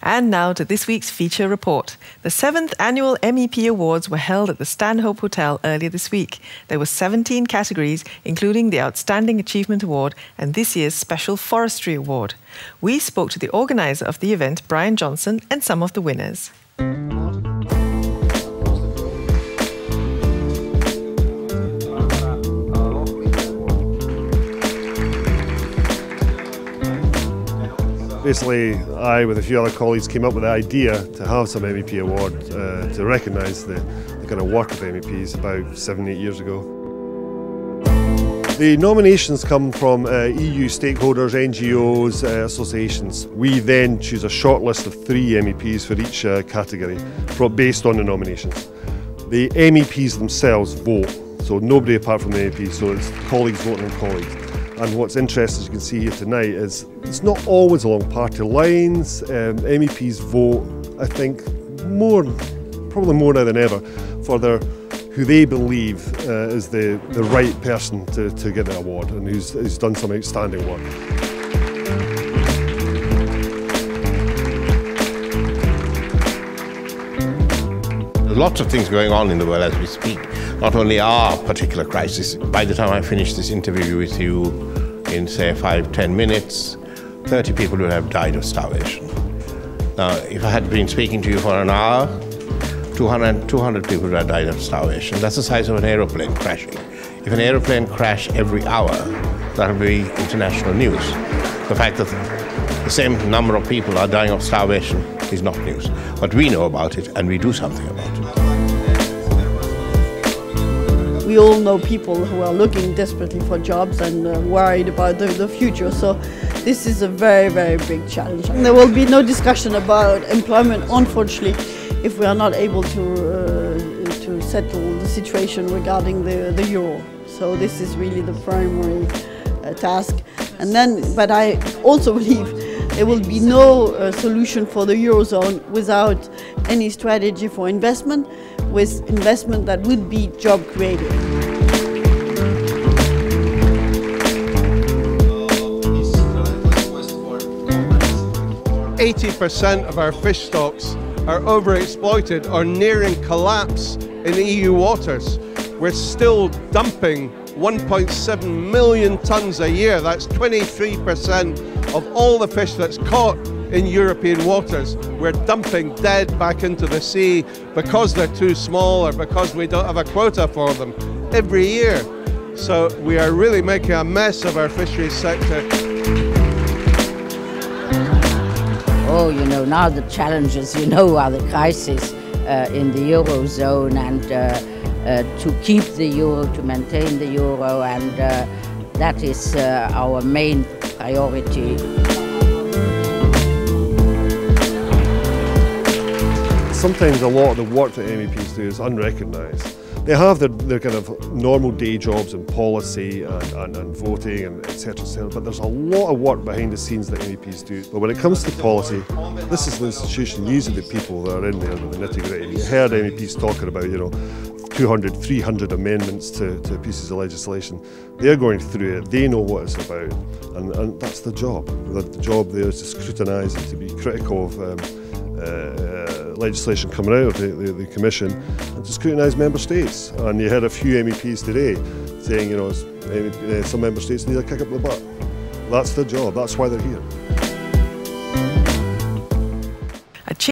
And now to this week's feature report. The 7th annual MEP Awards were held at the Stanhope Hotel earlier this week. There were 17 categories, including the Outstanding Achievement Award and this year's Special Forestry Award. We spoke to the organiser of the event, Brian Johnson, and some of the winners. Basically, I, with a few other colleagues, came up with the idea to have some MEP Award to recognise the kind of work of MEPs about 7-8 years ago. The nominations come from EU stakeholders, NGOs, associations. We then choose a short list of 3 MEPs for each category based on the nominations. The MEPs themselves vote, so nobody apart from the MEPs, so it's colleagues voting on colleagues. And what's interesting, as you can see here tonight, is it's not always along party lines. MEPs vote, I think, probably more now than ever, for who they believe is the right person to get the award and who's done some outstanding work. There's lots of things going on in the world as we speak. Not only our particular crisis. By the time I finish this interview with you in, say, 5-10 minutes, 30 people will have died of starvation. Now, if I had been speaking to you for an hour, 200 people would have died of starvation. That's the size of an aeroplane crashing. If an aeroplane crashed every hour, that would be international news. The fact that the same number of people are dying of starvation is not news. But we know about it and we do something about it. We all know people who are looking desperately for jobs and worried about the future, so this is a very, very big challenge. And there will be no discussion about employment, unfortunately, if we are not able to settle the situation regarding the euro. So this is really the primary task. But I also believe there will be no solution for the eurozone without any strategy for investment, with investment that would be job creating. 80% of our fish stocks are overexploited or nearing collapse in EU waters. We're still dumping 1.7 million tonnes a year. That's 23% of all the fish that's caught in European waters. We're dumping dead back into the sea because they're too small or because we don't have a quota for them every year. So we are really making a mess of our fisheries sector. Oh, now the challenges, are the crisis in the eurozone and to keep the euro, to maintain the euro, and that is our main priority. Sometimes a lot of the work that MEPs do is unrecognised. They have their kind of normal day jobs in policy and voting and etc, but there's a lot of work behind the scenes that MEPs do. But when it comes to policy, this is the institution, these are the people that are in there with the nitty-gritty. You heard MEPs talking about, 200, 300 amendments to pieces of legislation. They're going through it, they know what it's about, and that's the job. The job there is to scrutinise and to be critical of legislation coming out of the Commission and to scrutinise member states. And you heard a few MEPs today saying, some member states need a kick up the butt. That's their job, that's why they're here.